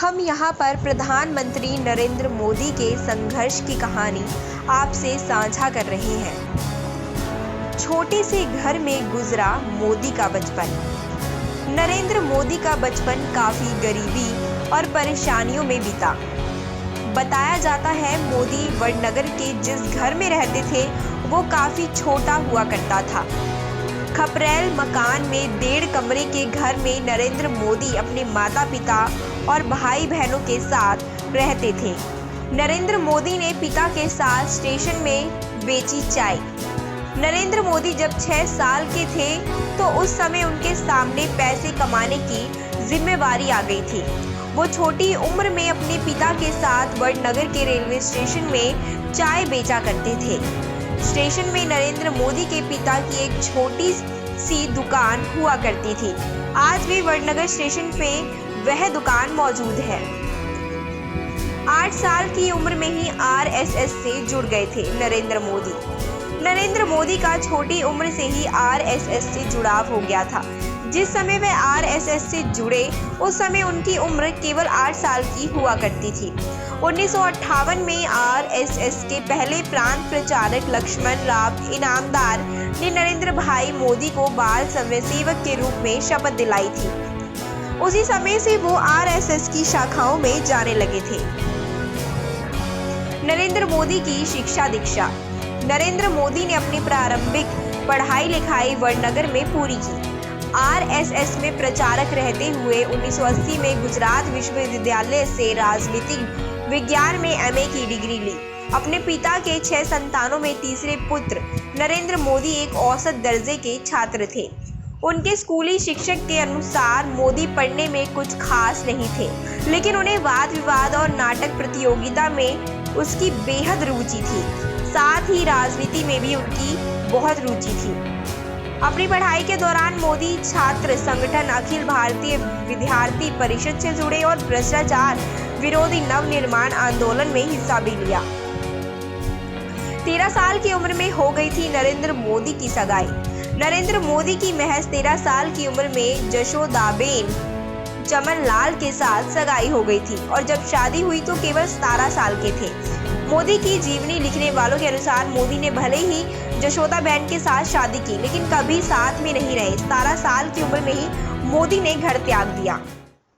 हम यहाँ पर प्रधानमंत्री नरेंद्र मोदी के संघर्ष की कहानी आपसे साझा कर रहे हैं। छोटे से घर में गुजरा मोदी का बचपन। नरेंद्र मोदी का बचपन काफ़ी गरीबी और परेशानियों में बीता। बताया जाता है मोदी वडनगर के जिस घर में रहते थे वो काफ़ी छोटा हुआ करता था। खपरेल मकान में 1.5 कमरे के घर में नरेंद्र मोदी अपने माता पिता और भाई बहनों के साथ रहते थे। नरेंद्र मोदी ने पिता के साथ स्टेशन में बेची चाय। नरेंद्र मोदी जब 6 साल के थे तो उस समय उनके सामने पैसे कमाने की जिम्मेवारी आ गई थी। वो छोटी उम्र में अपने पिता के साथ वडनगर के रेलवे स्टेशन में चाय बेचा करते थे। स्टेशन में नरेंद्र मोदी के पिता की एक छोटी सी दुकान हुआ करती थी। आज भी वडनगर स्टेशन पे वह दुकान मौजूद है। 8 साल की उम्र में ही आरएसएस से जुड़ गए थे नरेंद्र मोदी। नरेंद्र मोदी का छोटी उम्र से ही आरएसएस से जुड़ाव हो गया था। जिस समय वे आरएसएस से जुड़े उस समय उनकी उम्र केवल 8 साल की हुआ करती थी। 1958 में आरएसएस के पहले प्रांत प्रचारक लक्ष्मण राव इनामदार ने नरेंद्र भाई मोदी को बाल स्वयंसेवक के रूप में शपथ दिलाई थी। उसी समय से वो आरएसएस की शाखाओं में जाने लगे थे। नरेंद्र मोदी की शिक्षा दीक्षा। नरेंद्र मोदी ने अपनी प्रारंभिक पढ़ाई लिखाई वडनगर में पूरी की। आरएसएस में प्रचारक रहते हुए 1980 में गुजरात विश्वविद्यालय से राजनीतिक विज्ञान में एमए की डिग्री ली। अपने पिता के 6 संतानों में तीसरे पुत्र नरेंद्र मोदी एक औसत दर्जे के छात्र थे। उनके स्कूली शिक्षक के अनुसार मोदी पढ़ने में कुछ खास नहीं थे, लेकिन उन्हें वाद विवाद और नाटक प्रतियोगिता में उसकी बेहद रुचि थी। साथ ही राजनीति में भी उनकी बहुत रुचि थी। अपनी पढ़ाई के दौरान मोदी छात्र संगठन अखिल भारतीय विद्यार्थी परिषद से जुड़े और भ्रष्टाचार विरोधी नवनिर्माण आंदोलन में हिस्सा भी लिया। 13 साल की उम्र में हो गई थी नरेंद्र मोदी की सगाई। नरेंद्र मोदी की महज 13 साल की उम्र में जशोदाबेन चमन लाल के साथ सगाई हो गई थी और जब शादी हुई तो केवल 17 साल के थे। मोदी की जीवनी लिखने वालों के अनुसार मोदी ने भले ही जशोदाबेन के साथ शादी की, लेकिन कभी साथ में नहीं रहे। 17 साल की उम्र में ही मोदी ने घर त्याग दिया।